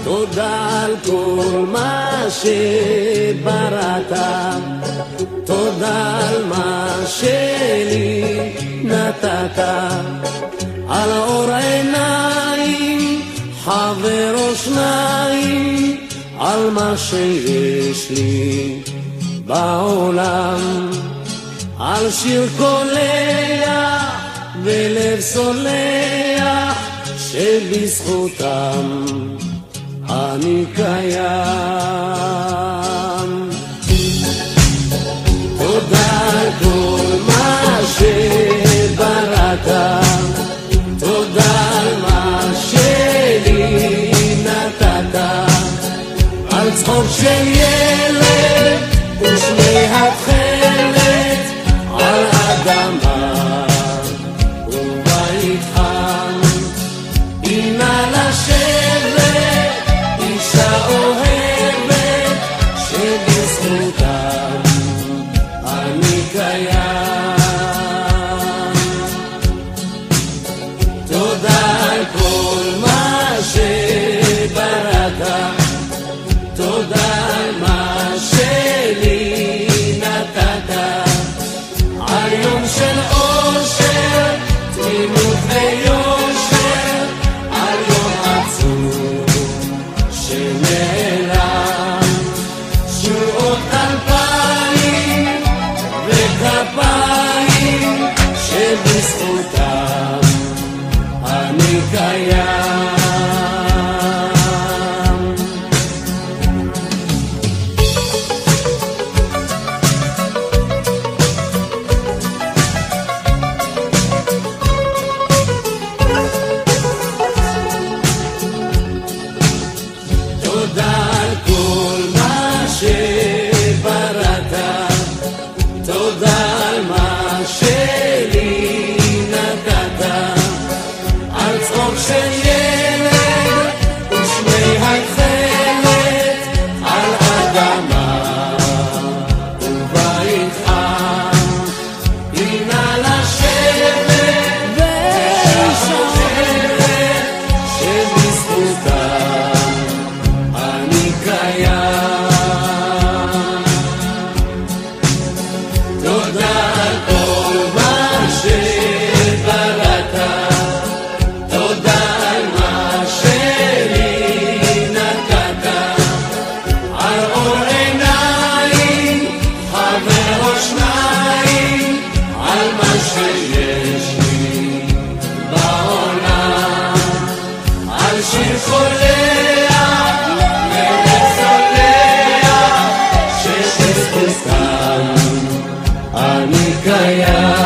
תודה על כל מה שבראת, תודה על מה שלי נתת, על אור עיניים, חבר או שניים, על מה שיש לי בעולם, על שיר קולח ולב סולח שבזכותם אני קיים. תודה על כל מה שבראת, תודה על מה שלי נתת, על צחוק של ילד ושמי התכלת, על אדמה ובית חם, הנה לשבת אישה אוהבת שבזכותם אני קיים. תודה על כל מה שבראת, תודה על מה שלי נתת, על יום של אושר, תמימות ויושר, על יום עצוב שנעלם, שורות אלפיים וכפיים שבזכותם אני קיים. תודה על כל מה שבראת, תודה על מה שלי נתת, על צחוק של ילד ושמי התכלת, על אדמה ובית חם, הנה לשבת ואישה אוהבת שבזכותם אני קיים. תודה על כל מה שבראת, תודה על מה שלי נתת, על אור עיניים, חבר או שניים, על מה שיש לי בעולם, על שיר קולח ולב סולח שבזכותם אני קיים.